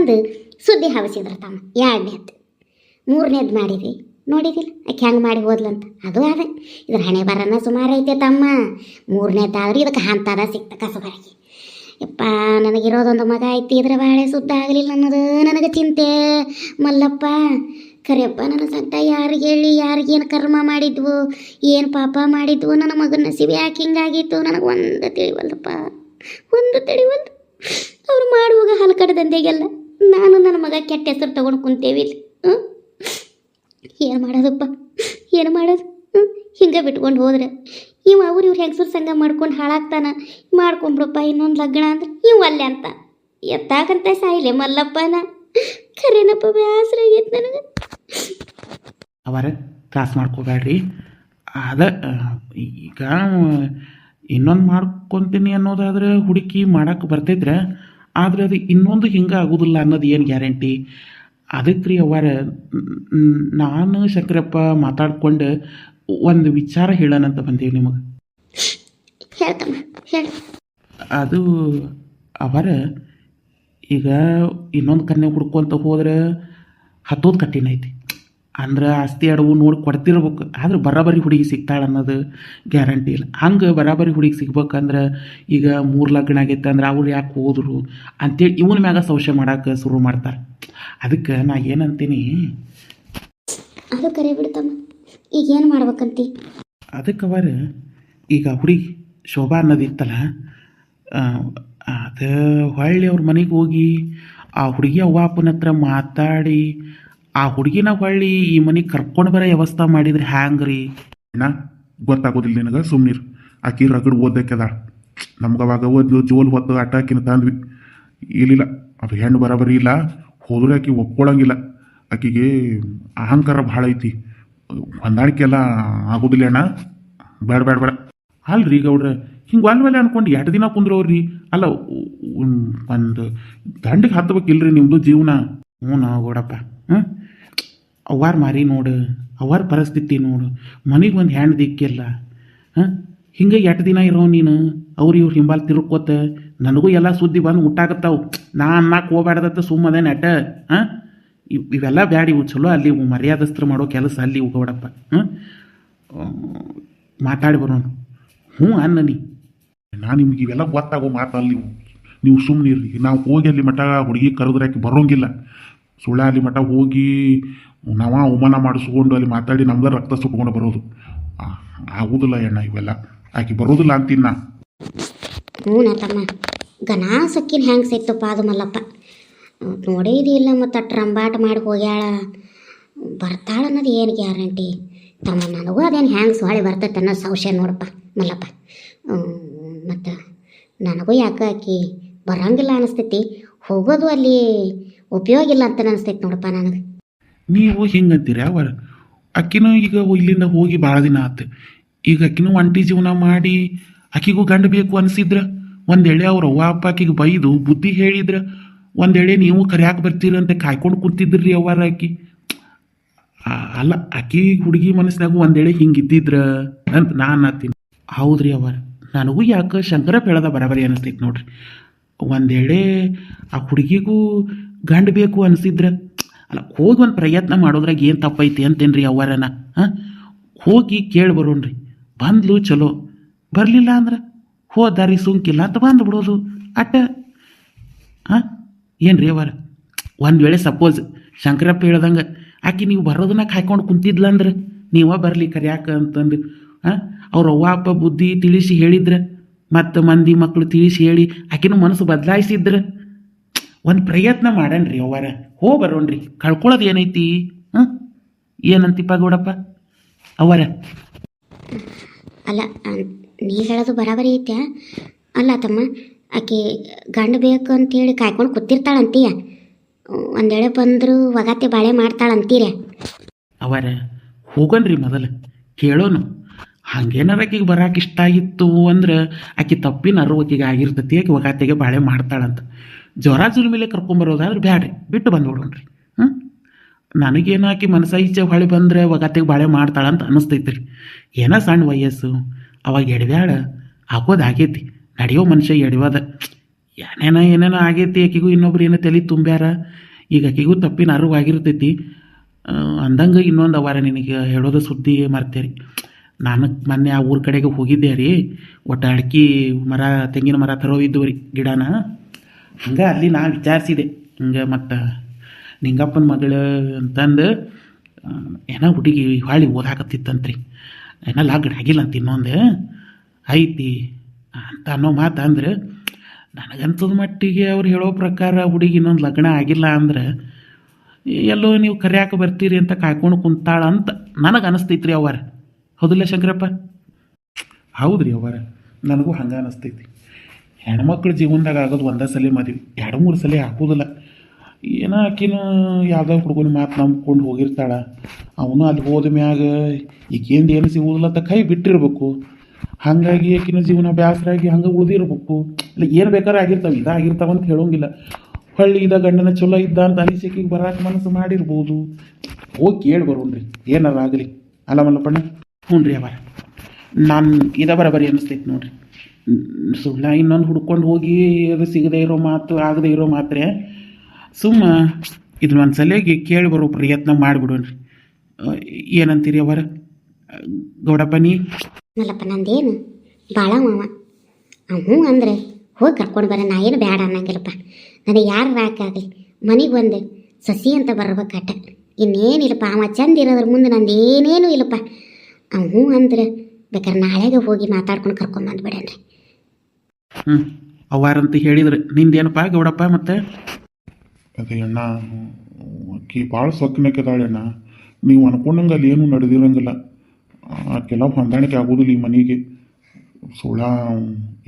ಕರೆದು ಸುದ್ದಿ ಹಾವಿಸಿದ್ರ ತಮ್ಮ. ಎರಡನೇದ್ದು ಮೂರನೇದು ಮಾಡಿದ್ವಿ ನೋಡಿದಿಲ್ಲ ಆಕೆ ಹೆಂಗೆ ಮಾಡಿ ಹೋದ್ಲಂತ. ಅದು ಅದೇ ಇದ್ರ ಹಣೆ ಬರನ ಸುಮಾರು ಐತೆ ತಮ್ಮ. ಮೂರನೇದಾದ್ರೆ ಇದಕ್ಕೆ ಹಂತದ ಸಿಕ್ತ ಕಸಬಾಗಿ. ಯಪ್ಪ ನನಗಿರೋದೊಂದು ಮಗ ಐತಿ, ಇದ್ರೆ ಬಾಳೆ ಸುದ್ದ ಆಗಲಿಲ್ಲ ಅನ್ನೋದು ನನಗೆ ಚಿಂತೆ ಮಲ್ಲಪ್ಪ. ಖರೆಯಪ್ಪ ನನ್ನ ಸಂತ ಯಾರಿಗೆ ಹೇಳಿ, ಯಾರಿಗೇನು ಕರ್ಮ ಮಾಡಿದ್ವು, ಏನು ಪಾಪ ಮಾಡಿದ್ವು, ನನ್ನ ಮಗನ ನಸೀಬು ಯಾಕೆ ಹಿಂಗಾಗಿತ್ತು ನನಗೆ ಒಂದು ತಿಳಿವಲ್ದಪ್ಪ, ಒಂದು ತಿಳಿವಲ್ದು. ಅವ್ರು ಮಾಡುವಾಗ ಹಲಕಡ ದಂಧೆಗೆಲ್ಲ ನಾನು ನನ್ನ ಮಗ ಕೆಟ್ಟ ಹೆಸರು ತೊಗೊಂಡು ಕುಂತೇವಿಲ್ಲ. ಏನು ಮಾಡೋದಪ್ಪ, ಏನು ಮಾಡೋದು? ಹಿಂಗೆ ಬಿಟ್ಕೊಂಡು ಹೋದ್ರೆ ಇವ್ರು ಹೆಂಗಸರು ಸಂಘ ಮಾಡ್ಕೊಂಡು ಹಾಳಾಗ್ತಾನ. ಮಾಡ್ಕೊಂಬಿಡಪ್ಪ ಇನ್ನೊಂದು ಲಗ್ನ ಅಂದ್ರೆ ಇವು ಅಲ್ಲೇ ಅಂತ ಎತ್ತಾಗಂತ ಸಾಯಿಲೆ ಮಲ್ಲಪ್ಪನ. ಖರೇನಪ್ಪ ಬೇಸರ ಆಗೈತೆ ನನಗೆ. ಅವರ ತ್ರಾಸ ಮಾಡ್ಕೋಬೇಡ್ರಿ. ಅದ ಈಗ ಇನ್ನೊಂದು ಮಾಡ್ಕೊತೀನಿ ಅನ್ನೋದಾದ್ರೆ ಹುಡುಕಿ ಮಾಡೋಕ್ಕೆ ಬರ್ತೈತ್ರೆ, ಆದರೆ ಅದು ಇನ್ನೊಂದು ಹಿಂಗೆ ಆಗೋದಿಲ್ಲ ಅನ್ನೋದು ಏನು ಗ್ಯಾರಂಟಿ? ಅದಕ್ಕೆ ರೀ ಅವರ ನಾನು ಶಂಕರಪ್ಪ ಮಾತಾಡ್ಕೊಂಡು ಒಂದು ವಿಚಾರ ಹೇಳೋಣಂತ ಬಂದೇವಿ ನಿಮಗೆ. ಹೇಳ್ತಮ್ಮ ಹೇಳಿ. ಅದು ಅವರ ಈಗ ಇನ್ನೊಂದು ಕನ್ಯೆ ಹುಡ್ಕೊಂತ ಹೋದ್ರೆ ಹತ್ತೋದು ಕಠಿಣ ಐತಿ. ಅಂದ್ರೆ ಆಸ್ತಿ ಅಡವು ನೋಡಿ ಕೊಡ್ತಿರ್ಬೇಕು, ಆದ್ರೆ ಬರಾಬರಿ ಹುಡುಗಿ ಸಿಗ್ತಾಳೆ ಅನ್ನೋದು ಗ್ಯಾರಂಟಿ ಇಲ್ಲ. ಹಂಗೆ ಬರಾಬರಿ ಹುಡುಗಿ ಸಿಗ್ಬೇಕಂದ್ರೆ ಈಗ 3 ಲಗ್ನ ಆಗೈತೆ ಅಂದ್ರೆ ಅವ್ರು ಯಾಕೆ ಹೋದ್ರು ಅಂತೇಳಿ ಇವನ ಮ್ಯಾಗ ಸಂಶಯ ಮಾಡೋಕೆ ಶುರು ಮಾಡ್ತಾರೆ. ಅದಕ್ಕೆ ನಾ ಏನಂತೀನಿ, ಅದು ಕರೆ ಬಿಡ್ತಮ್ಮ, ಈಗ ಏನು ಮಾಡ್ಬೇಕಂತಿ? ಅದಕ್ಕೆ ಅವರ ಈಗ ಹುಡುಗಿ ಶೋಭಾ ಅನ್ನೋದು ಇತ್ತಲ್ಲ, ಅದು ಹೊಳ್ಳಿ ಅವ್ರ ಮನೆಗೆ ಹೋಗಿ ಆ ಹುಡುಗಿ ಅವ್ವ ಅಪ್ಪನ ಹತ್ರ ಮಾತಾಡಿ ಆ ಹುಡುಗಿನ ಹೊಳ್ಳಿ ಈ ಮನೆಗೆ ಕರ್ಕೊಂಡು ಬರೋ ವ್ಯವಸ್ಥೆ ಮಾಡಿದ್ರೆ ಹ್ಯಾಂಗೆ ರೀ? ಅಣ್ಣ ಗೊತ್ತಾಗೋದಿಲ್ಲ ನಿನಗೆ, ಸುಮ್ಮನಿರು. ಆಕಿ ರಗಡ್ ಓದಕ್ಕೆದಾಳ. ನಮ್ಗೆ ಅವಾಗ ಓದ್ಲು ಜೋಲ್ ಹೊತ್ತು ಆಟ ಆಕಿನ ತಂದ್ವಿ. ಇಲ್ಲಿಲ್ಲ ಅದು ಹೆಣ್ಣು ಬರೋಬರಿ ಇಲ್ಲ, ಹೋದ್ರೆ ಆಕಿ ಒಪ್ಕೊಳ್ಳಂಗಿಲ್ಲ. ಆಕಿಗೆ ಅಹಂಕಾರ ಭಾಳ ಐತಿ, ಹೊಂದಾಣಿಕೆ ಎಲ್ಲ ಆಗೋದಿಲ್ಲ ಅಣ್ಣ. ಬೇಡ ಬೇಡ ಬೇಡ. ಅಲ್ರಿ ಗೌಡ್ರ ಹಿಂಗೆ ಒಲ್ವೆಲ್ಲ ಅನ್ಕೊಂಡು 2 ದಿನ ಕುಂದ್ರವ್ರಿ. ಅಲ್ಲ ಒಂದು ದಂಡಿಗೆ ಹತ್ತಬೇಕಿಲ್ರಿ ನಿಮ್ಮದು ಜೀವನ. ಹ್ಞೂ ಗೌಡಪ್ಪ. ಅವ್ವಾರ ಮಾರಿ ನೋಡು, ಅವ್ವಾರ ಪರಿಸ್ಥಿತಿ ನೋಡು, ಮನೆಗೆ ಒಂದು ಹೆಣ್ಣು ದಿಕ್ಕಿಲ್ಲ. ಹಿಂಗೆ 2 ದಿನ ಇರೋ ನೀನು ಇವ್ರು ಹಿಂಬಾಲ್ ತಿರ್ಕೋತ ನನಗೂ ಎಲ್ಲ ಸುದ್ದಿ ಬಂದು ಮುಟ್ಟಾಗತ್ತಾವು. ನಾ ಅನ್ನಕ್ಕೆ ಹೋಗ್ಬೇಡ್ದತ್ತ ಸುಮ್ಮದೆ ನೆಟ್ಟ. ಇವೆಲ್ಲ ಬ್ಯಾಡ, ಇವು ಚಲೋ ಅಲ್ಲಿ ಇವು ಮರ್ಯಾದಸ್ತ್ರ ಮಾಡೋ ಕೆಲಸ ಅಲ್ಲಿ ಇವು ಗೌಡಪ್ಪ. ಮಾತಾಡಿ ಬರೋಣ. ಹ್ಞೂ ಅನ್ನ ನೀ. ನಾ ನಿಮ್ಗೆ ಇವೆಲ್ಲ ಗೊತ್ತಾಗೋ ಮಾತಲ್ಲಿ ನೀವು ಸುಮ್ಮನಿರ್ರಿ. ನಾವು ಹೋಗಿ ಅಲ್ಲಿ ಮಠ ಹುಡುಗಿ ಕರೆದ್ರೆ ಆಕೆ ಬರೋಂಗಿಲ್ಲ. ಸುಳ್ಳ ಅಲ್ಲಿ ಮಠ ಹೋಗಿ ನಾವು ಅವಮಾನ ಮಾಡಿಸ್ಕೊಂಡು ಅಲ್ಲಿ ಮಾತಾಡಿ ನಮ್ದು ರಕ್ತ ಸುಟ್ಕೊಂಡು ಬರೋದು ಆಗೋದಿಲ್ಲ ಅಣ್ಣ. ಇವೆಲ್ಲ ಆಕೆ ಬರೋದಿಲ್ಲ ಅಂತೀನಿ ನಾ. ಹ್ಞೂ ತಮ್ಮ, ಗನಾ ಸಕ್ಕಿನ ಹೆಂಗೆ ಸಿಕ್ತಪ್ಪ ಅದು ಮಲ್ಲಪ್ಪ. ನೋಡಿದಿಲ್ಲ ಮತ್ತು ಟ್ರಂಬಾಟ ಮಾಡಿ ಹೋಗ್ಯಾಳ, ಬರ್ತಾಳ ಅನ್ನೋದು ಏನು ಗ್ಯಾರಂಟಿ ತಮ್ಮ? ನನಗೂ ಅದೇನು ಹ್ಯಾಂಗೆ ಸೊಳ್ಳೆ ಬರ್ತೈತೆ ಅನ್ನೋ ಸಂಶಯ ನೋಡಪ್ಪ ಮಲ್ಲಪ್ಪ. ಮತ್ತು ನನಗೂ ಯಾಕೆ ಆಕಿ ಬರೋಂಗಿಲ್ಲ ಅನಿಸ್ತೈತಿ, ಹೋಗೋದು ಅಲ್ಲಿ ಉಪಯೋಗ ಇಲ್ಲ ಅಂತ ಅನಿಸ್ತೈತಿ ನೋಡಪ್ಪ ನನಗೆ. ನೀವು ಹಿಂಗಂತೀರಿ ಅವರ ಅಕ್ಕಿನೂ ಈಗ ಇಲ್ಲಿಂದ ಹೋಗಿ ಭಾಳ ದಿನ ಆತು. ಈಗ ಅಕ್ಕಿನೂ ಒಂಟಿ ಜೀವನ ಮಾಡಿ ಆಕಿಗೂ ಗಂಡು ಬೇಕು ಅನಿಸಿದ್ರ ಒಂದೇಳೆ ಅವ್ರ ಅವ್ವ ಅಪ್ಪ ಆಕಿಗೆ ಬೈದು ಬುದ್ಧಿ ಹೇಳಿದ್ರ ಒಂದೇಳೆ ನೀವು ಕರ್ಯಾಕೆ ಬರ್ತೀರಂತೆ ಕಾಯ್ಕೊಂಡು ಕುಂತಿದ್ರಿ ಅವ್ವಾರ ಆಕಿ. ಅಲ್ಲ ಆಕಿ ಹುಡುಗಿ ಮನಸ್ಸಿನಾಗೂ ಒಂದೇಳೆ ಹಿಂಗಿದ್ದಿದ್ರ ಅಂತ ನಾನು ಅನ್ನತ್ತೀನಿ. ಹೌದ್ರಿ ಅವರ ನನಗೂ ಯಾಕೆ ಶಂಕರಪ್ಪ ಹೇಳದ ಬರಾಬರಿ ಅನಿಸ್ತೈತಿ ನೋಡ್ರಿ. ಒಂದೇಳೆ ಆ ಹುಡುಗಿಗೂ ಗಂಡು ಬೇಕು ಅನಿಸಿದ್ರ ಅಲ್ಲ ಹೋಗಿ ಒಂದು ಪ್ರಯತ್ನ ಮಾಡೋದ್ರಾಗ ಏನು ತಪ್ಪೈತಿ ಅಂತೇನ್ರಿ ಅವ್ವಾರನ. ಹೋಗಿ ಕೇಳಿ ಬರೋಣ್ರಿ. ಬಂದ್ಲು ಚಲೋ, ಬರಲಿಲ್ಲ ಅಂದ್ರೆ ಹೋದಾರಿ ಸುಂಕಿಲ್ಲ ಅಂತ ಬಂದುಬಿಡೋದು ಅಟ್ಟ. ಏನು ರೀ ಅವರ ಒಂದು ವೇಳೆ ಸಪೋಸ್ ಶಂಕರಪ್ಪ ಹೇಳ್ದಂಗೆ ಆಕೆ ನೀವು ಬರೋದನ್ನ ಕಾಯ್ಕೊಂಡು ಕುಂತಿದ್ಲಂದ್ರೆ ನೀವ ಬರಲಿ ಕರ್ಯಾಕ ಅಂತಂದು ಅವ್ರ ಅವ್ವ ಅಪ್ಪ ಬುದ್ಧಿ ತಿಳಿಸಿ ಹೇಳಿದ್ರೆ ಮತ್ತು ಮಂದಿ ಮಕ್ಕಳು ತಿಳಿಸಿ ಹೇಳಿ ಆಕಿನೂ ಮನಸ್ಸು ಬದಲಾಯಿಸಿದ್ರೆ ಒಂದು ಪ್ರಯತ್ನ ಮಾಡಣ್ರಿ ಅವ್ವಾರ. ಬರೋಣ್ರಿ, ಕಳ್ಕೊಳ್ಳೋದು ಏನೈತಿ? ಏನಂತಿಪ್ಪ ಗೌಡಪ್ಪ ಅವರ? ಅಲ್ಲ ನೀ ಹೇಳೋದು ಬರಾಬರಿ ಐತ್ಯಾ? ಅಲ್ಲ ತಮ್ಮ, ಆಕೆ ಗಂಡು ಬೇಕು ಅಂತೇಳಿ ಕಾಯ್ಕೊಂಡು ಕೂತಿರ್ತಾಳಂತೀಯ, ಒಂದೇಳೆ ಬಂದರೂ ಒಗತ್ತೆ ಬಾಳೆ ಮಾಡ್ತಾಳಂತೀರ ಅವರ? ಹೋಗನ್ರಿ ಮೊದಲು ಕೇಳೋನು. ಹಂಗೇನಾರ ಆಕಿಗೆ ಬರಾಕೆ ಇಷ್ಟ ಆಗಿತ್ತು ಅಂದ್ರೆ ಆಕೆ ತಪ್ಪಿನ ಅರುವಕಿಗೆ ಆಗಿರ್ತೈತಿ, ಆಕೆ ಒಗಾತೆಗೆ ಬಾಳೆ ಮಾಡ್ತಾಳಂತ. ಜ್ವರ ಜುಲ್ಮೇಲೆ ಕರ್ಕೊಂಬರೋದಾದ್ರೆ ಬ್ಯಾಡ್ರಿ, ಬಿಟ್ಟು ಬಂದ್ಬಿಡೋಣ್ರಿ. ನನಗೇನು ಆಕೆ ಮನಸ್ಸ ಈಚೆ ಹೊಳೆ ಬಂದರೆ ಒಗಾತೆಗೆ ಬಾಳೆ ಮಾಡ್ತಾಳಂತ ಅನ್ನಿಸ್ತೈತಿ ರೀ. ಏನೋ ಸಣ್ಣ ವಯಸ್ಸು, ಅವಾಗ ಎಡವ್ಯಾಡ ಆಗೋದು ಆಗೈತಿ. ನಡೆಯೋ ಮನುಷ್ಯ ಎಡವಾದ ಏನೇನೋ ಆಗೈತಿ, ಆಕಿಗೂ ಇನ್ನೊಬ್ರು ಏನೋ ತಲೆ ತುಂಬ್ಯಾರ. ಈಗ ಆಕಿಗೂ ತಪ್ಪಿನ ಅರಿವು ಆಗಿರ್ತೈತಿ. ಅಂದಂಗೆ ಇನ್ನೊಂದು ಅವಾರ ನಿನಗೆ ಹೇಳೋದು ಸುದ್ದಿ ಮರ್ತೇರಿ. ನಾನು ಮೊನ್ನೆ ಆ ಊರ ಕಡೆಗೆ ಹೋಗಿದ್ದೆ ರೀ. ಒಟ್ಟು ಅಡ್ಕೆ ಮರ, ತೆಂಗಿನ ಮರ ತರೋವಿದ್ದು ರೀ ಗಿಡನ. ಹಂಗೆ ಅಲ್ಲಿ ನಾ ವಿಚಾರಿಸಿದೆ, ಹಿಂಗೆ ಮತ್ತು ನಿಂಗಪ್ಪನ ಮಗಳು ಅಂತಂದು ಏನೋ ಹುಡುಗಿ ಹೊಳ್ಳಿ ಓದಾಕತ್ತಿತ್ತಂತ್ರಿ. ಏನೋ ಲಗ್ನ ಆಗಿಲ್ಲ ಅಂತ ಇನ್ನೊಂದು ಐತಿ ಅಂತ ಅನ್ನೋ ಮಾತು ಅಂದ್ರೆ, ನನಗಂತದ ಮಟ್ಟಿಗೆ ಅವ್ರು ಹೇಳೋ ಪ್ರಕಾರ ಹುಡುಗಿ ಇನ್ನೊಂದು ಲಗ್ನ ಆಗಿಲ್ಲ ಅಂದ್ರೆ ಎಲ್ಲೋ ನೀವು ಕರ್ಯಾಕೆ ಬರ್ತೀರಿ ಅಂತ ಕಾಯ್ಕೊಂಡು ಕುಂತಾಳ ಅಂತ ನನಗೆ ಅನಿಸ್ತೈತ್ರಿ ಅವರ. ಹೌದಿಲ್ಲ ಶಂಕರಪ್ಪ? ಹೌದು ರೀ ಅವರ, ನನಗೂ ಹಂಗೆ ಅನಿಸ್ತೈತಿ. ಹೆಣ್ಮಕ್ಳ ಜೀವನದಾಗ ಆಗೋದು ಒಂದೇ ಸಲ ಮದುವೆ, 2-3 ಸಲ ಆಗೋದಿಲ್ಲ. ಏನೋ ಆಕಿನೂ ಯಾವುದೋ ಹುಡುಗನ ಮಾತು ನಂಬ್ಕೊಂಡು ಹೋಗಿರ್ತಾಳ. ಅವನು ಅಲ್ಲಿ ಹೋದ ಮ್ಯಾಗ ಈಗೇಂದು ಏನು ಸಿಗೋದಿಲ್ಲ ಅಂತ ಕೈ ಬಿಟ್ಟಿರ್ಬೇಕು. ಹಾಗಾಗಿ ಆಕಿನ ಜೀವನ ಬೇಸರಾಗಿ ಹಂಗೆ ಉಳಿದಿರ್ಬೇಕು. ಇಲ್ಲ ಏನು ಬೇಕಾದ್ರೆ ಆಗಿರ್ತಾವೆ, ಇದಾಗಿರ್ತಾವ ಅಂತ ಹೇಳೋಂಗಿಲ್ಲ. ಹೊಳ್ಳಿ ಇದ ಗಂಡನ ಚಲೋ ಇದ್ದ ಅಂತ ಅನಿಸಿಕೆಗೆ ಬರೋಕೆ ಮನಸ್ಸು ಮಾಡಿರ್ಬೋದು. ಹೋಗಿ ಕೇಳಿ ಬರೋಣ್ರಿ, ಏನಾರ ಆಗಲಿ. ಅಲ್ಲ ಮಲ್ಲಪ್ಪಣ್ಣ? ಹ್ಞೂ ರೀ ಅವರ, ನಾನು ಇದ ಬರಬರಿ ಅನ್ನಿಸ್ತೈತಿ ನೋಡ್ರಿ. ಸುಳ್ಳ ಇನ್ನೊಂದು ಹುಡ್ಕೊಂಡು ಹೋಗಿ ಅದು ಸಿಗದೇ ಇರೋ ಮಾತು, ಆಗದೇ ಇರೋ ಮಾತ್ರೆ ಸುಮ್ಮ ಇದನ್ನ ಒಂದು ಸಲಿಗೆ ಕೇಳಿ ಬರೋ ಪ್ರಯತ್ನ ಮಾಡಿಬಿಡೋಣ್ರಿ. ಏನಂತೀರಿ ಅವರ? ಗೌಡಪ್ಪ ನೀ? ಮಲ್ಲಪ್ಪ ನಂದೇನು ಭಾಳ ಮಾವ ಹ್ಞೂ ಅಂದ್ರೆ ಹೋಗಿ ಕರ್ಕೊಂಡು ಬರ. ನಾ ಏನು ಬೇಡ ಅನ್ನಂಗಿಲ್ಲಪ್ಪ. ನನಗೆ ಯಾರು ರಾಕಾಗಲಿ ಮನೆಗೆ ಒಂದು ಸಸಿ ಅಂತ ಬರ್ಬೇಕಾಟ. ಇನ್ನೇನಿಲ್ಲಪ್ಪ, ಅವ ಚಂದ ಇರೋದ್ರ ಮುಂದೆ ನಂದು ಏನೇನೂ ಇಲ್ಲಪ್ಪ. ಹ್ಞೂ ಅಂದ್ರೆ ಬೇಕಾದ್ರೆ ನಾಳೆಗೆ ಹೋಗಿ ಮಾತಾಡ್ಕೊಂಡು ಕರ್ಕೊಂಬಂದ್ಬಿಡೇನ್ರಿ. ಅವಾರಂತ ಹೇಳಿದ್ರೆ ನಿಂದೇನಪ್ಪ ಗೌಡಪ್ಪ? ಮತ್ತೆ ಅದೇ ಅಣ್ಣ, ಆಕಿ ಭಾಳ ಸೊಕ್ಕಿನಕ್ಕಿದಾಳೆ ಅಣ್ಣ. ನೀವು ಅನ್ಕೊಂಡಂಗೆ ಅಲ್ಲಿ ಏನೂ ನಡೆದಿರಂಗಿಲ್ಲ. ಆಕೆಲ್ಲ ಹೊಂದಾಣಿಕೆ ಆಗೋದಿಲ್ಲ ಈ ಮನೆಗೆ. ಸುಳ್ಳ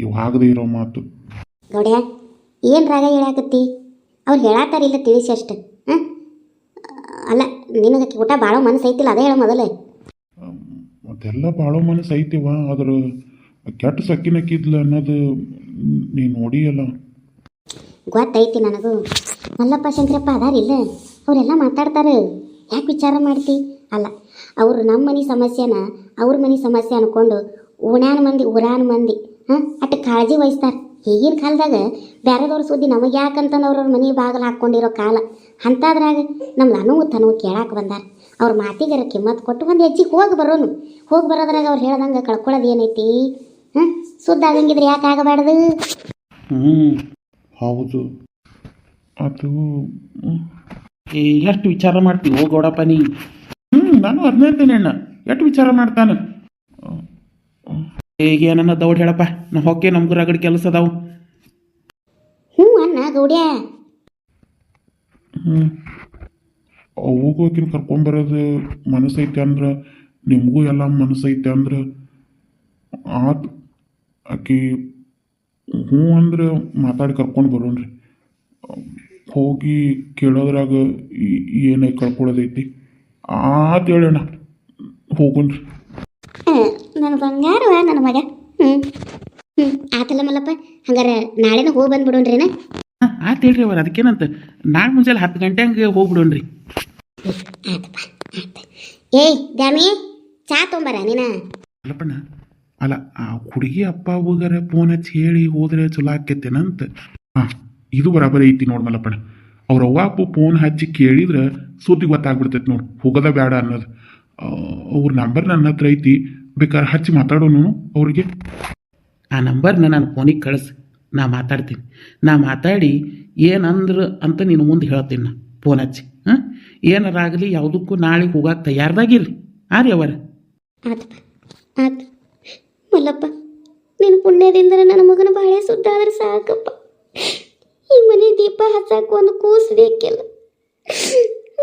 ಇವು ಆಗದೆ ಇರೋ ಮಾತು. ಗೌಡ್ಯ ಏನು ರಾಗ ಹೇಳಾಕತ್ತಿ? ಅವ್ರು ಹೇಳಾತಾರಿಲ್ಲ ತಿಳಿಸಿ ಅಷ್ಟು. ಹಾಂ ಅಲ್ಲ, ನಿನಗೆ ಊಟ ಭಾಳ ಮನಸ್ಸು ಐತಿಲ್ಲ, ಅದೇ ಹೇಳೋ ಮೊದಲೇ. ಅದೆಲ್ಲ ಭಾಳ ಮನಸ್ಸು ಐತಿವ, ಆದ್ರೆ ಕೆಟ್ಟ ಸಕ್ಕಿನಕ್ಕಿದ್ಲ ಅನ್ನೋದು ನೀ ನೋಡಿಯಲ್ಲ. ಗೊತ್ತೈತಿ ನನಗೂ. ಮಲ್ಲಪ್ಪ ಶಂಕರಪ್ಪ ಅದಾರಿಲ್ಲ, ಅವರೆಲ್ಲ ಮಾತಾಡ್ತಾರೆ. ಯಾಕೆ ವಿಚಾರ ಮಾಡ್ತಿ? ಅಲ್ಲ, ಅವರು ನಮ್ಮ ಮನೆ ಸಮಸ್ಯೆನ ಅವ್ರ ಮನೆ ಸಮಸ್ಯೆ ಅಂದ್ಕೊಂಡು ಓಣ್ಯಾನ ಮಂದಿ ಊರಾನ ಮಂದಿ ಅಟ್ಟು ಕಾಳಜಿ ವಹಿಸ್ತಾರೆ. ಈಗಿನ ಕಾಲದಾಗ ಬೇರೆದವ್ರ ಸುದ್ದಿ ನಮಗೆ ಯಾಕಂತಂದು ಅವ್ರವ್ರ ಮನೆ ಬಾಗಿಲು ಹಾಕ್ಕೊಂಡಿರೋ ಕಾಲ. ಅಂಥದ್ರಾಗ ನಮ್ಮ ಅನುವು ತನವು ಕೇಳಕ್ಕೆ ಬಂದಾರ. ಅವ್ರ ಮಾತಿಗಾರ ಕಿಮ್ಮತ್ತು ಕೊಟ್ಟು ಒಂದು ಹೆಜ್ಜೆಗೆ ಹೋಗಿ ಬರೋನು. ಹೋಗಿ ಬರೋದ್ರಾಗ ಅವ್ರು ಹೇಳ್ದಂಗೆ ಕಳ್ಕೊಳ್ಳೋದು ಏನೈತಿ? ಸುದ್ದ ಆಗಂಗಿದ್ರೆ ಯಾಕೆ ಆಗಬಾರ್ದು? ಹೌದು, ಅದು ಎಷ್ಟು ವಿಚಾರ ಮಾಡ್ತೀವಿ ಓ ಗೌಡಪ್ಪ ನೀ? ನಾನು ಅದನ್ನೇ ಇರ್ತೇನೆ ಅಣ್ಣ, ಎಷ್ಟು ವಿಚಾರ ಮಾಡ್ತಾನೆ. ಈಗ ಏನನ್ನ ದೌಡ್ ಹೇಳಪ್ಪ, ನಾವು ಹೊಕ್ಕೆ ನಮ್ಗೂ ರಗಡ್ ಕೆಲಸ ಅದಾವು. ಹ್ಞೂ ಅಣ್ಣ ಗೌಡ್ಯ. ಅವಾಗೂ ಆಕಿನ ಕರ್ಕೊಂಬರೋದು ಮನಸ್ಸೈತೆ ಅಂದ್ರೆ, ನಿಮಗೂ ಎಲ್ಲ ಮನಸ್ಸೈತೆ ಅಂದ್ರೆ ಆತು. ಆಕಿ ಹ್ಞೂ ಅಂದ್ರೆ ಮಾತಾಡಿ ಕರ್ಕೊಂಡು ಬರೋಣ್ರಿ. ಹೋಗಿ ಕೇಳೋದ್ರಾಗ ಏನೇ ಕಳ್ಕೊಳ್ಳೋದೈತಿ ಆತು ಹೇಳೋಣ, ಹೋಗೋಣ್ರಿ. ನನ್ನ ಬಂಗಾರವ ನನ್ನ ಮಗ. ಆತಲ್ಲ ಮಲ್ಲಪ್ಪ, ಹಂಗಾರೆ ನಾಳೆನ ಹೋಗಿ ಬಂದ್ಬಿಡೋಣ್ರಿನ? ಆಯ್ತು ಹೇಳ್ರಿ ಅವ್ರ, ಅದಕ್ಕೇನಂತ ನಾಳೆ ಮುಂಜಾನೆ 10 ಗಂಟೆ ಹಂಗೆ ಹೋಗ್ಬಿಡೋಣ್ರಿ. ಆಯ್ತಪ್ಪ ಆಯ್ತು. ಏಯ್ ದ್ಯಾಮಿ, ಚಾ ತೊಂಬರ ನೀನ. ಅಲ್ಲಪ್ಪಣ್ಣ, ಅಲ್ಲ ಆ ಹುಡುಗಿ ಅಪ್ಪ ಹೋಗಾರ ಫೋನ್ ಹಚ್ಚಿ ಹೇಳಿ ಹೋದ್ರೆ ಚಲೋ ಆಕೇತೇನಂತ. ಹಾಂ, ಇದು ಬರಾಬರಿ ಐತಿ ನೋಡಿ ಮಲ್ಲಪ್ಪಣ್ಣ. ಅವ್ರ ಅವ್ವ ಅಪ್ಪ ಫೋನ್ ಹಚ್ಚಿ ಕೇಳಿದ್ರೆ ಸುದ್ದಿ ಗೊತ್ತಾಗ್ಬಿಡ್ತೈತಿ ನೋಡಿ, ಹೋಗೋದ ಬೇಡ ಅನ್ನೋದು. ಅವ್ರ ನಂಬರ್ ನನ್ನ ಹತ್ರ ಐತಿ, ಬೇಕಾದ್ರೆ ಹಚ್ಚಿ ಮಾತಾಡೋನು ಅವ್ರಿಗೆ. ಆ ನಂಬರ್ನ ನಾನು ಫೋನಿಗೆ ಕಳಿಸಿ, ನಾ ಮಾತಾಡ್ತೀನಿ. ನಾ ಮಾತಾಡಿ ಏನಂದ್ರೆ ಅಂತ ನೀನು ಮುಂದೆ ಹೇಳ್ತೀನಿ. ನಾ ಫೋನ್ ಹಚ್ಚಿ ಏನಾರಾಗಲಿ ಯಾವುದಕ್ಕೂ ನಾಳೆ ಹೋಗಕ್ಕೆ ತಯಾರ್ದಾಗಿರ್ರಿ. ರೀ ಅವರ? ಆತಪ್ಪ ಆತು. ಮಲ್ಲಪ್ಪ, ನಿನ್ನ ಪುಣ್ಯದಿಂದ ನನ್ನ ಮಗನ ಬಾಳೆ ಸುದ್ದಾದ್ರೆ ಸಾಕಪ್ಪ. ಈ ಮನೆ ದೀಪ ಹಚ್ಚಕ್ಕೆ ಒಂದು ಕೂಸು ಬೇಕಿಲ್ಲ.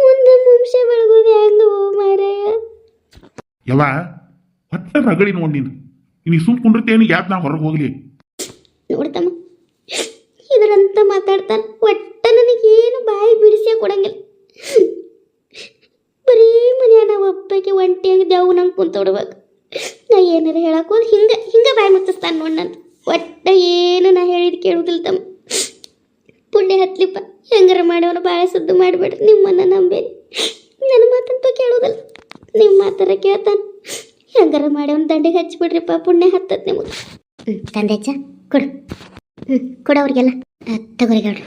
ಮುಂದೆ ವಂಶ ಬೆಳಗೋದು ಹೆಂಗ ಮಾರಾಯ? ಯವ್ವ ಒಟ್ಟ ರಗಡಿ ನೋಡಿ ನೀನು. ನೀನು ಸುಮ್ ಕುಂಡಿರ್ತೇನೆ, ಯಾಕೆ ನಾ ಹೊರಗೆ ಹೋಗ್ಲಿ? ನೋಡ್ತಮ್ಮ, ಇದರಂತ ಮಾತಾಡ್ತಾನೆ. ಒಟ್ಟ ನನಗೇನು ಬಾಯಿ ಬಿಡಿಸೇ ಕೊಡಂಗಿಲ್ಲ. ಬರೀ ಮನೆಯ ನಾವು ಒಬ್ಬಕ್ಕೆ ಒಂಟಿಯಾಗಿ ದೇವು ನಂಗೆ ಕುಂತೋಡ್ಬೇಕು. ನಾ ಏನಾರು ಹೇಳಕ್ಕೆ ಹೋದ್ ಹಿಂಗೆ ಬಾಯಿ ಮುಚ್ಚಿಸ್ತಾನೆ ನೋಡಿ. ನಾನು ಒಟ್ಟ ಏನು ನಾ ಹೇಳಿದ್ ಕೇಳುವುದಿಲ್ಲ ತಮ್ಮ. ಪುಣ್ಯ ಹತ್ಲಿಪ್ಪ, ಹೆಂಗಾರ ಮಾಡವನು ಬಾಳೆ ಸುದ್ದು ಮಾಡಿಬಿಡ್ರಿ. ನಿಮ್ಮನ್ನು ನಂಬೇರಿ, ನನ್ನ ಮಾತಂತೂ ಕೇಳೋದಿಲ್ಲ, ನಿಮ್ಮ ಮಾತಾರ ಕೇಳ್ತಾನೆ. ಹೆಂಗಾರ ಮಾಡವನು ದಂಡಿಗೆ ಹಚ್ಚಿಬಿಡ್ರಿಪ್ಪ, ಪುಣ್ಯ ಹತ್ತತ್ ನಿಮಗೆ. ತಂದೆ ಅಚ್ಚ ಕೊಡು. ಕೊಡು ಅವ್ರಿಗೆಲ್ಲ. ತಗೋರಿ ಗೌಡ್ರಿ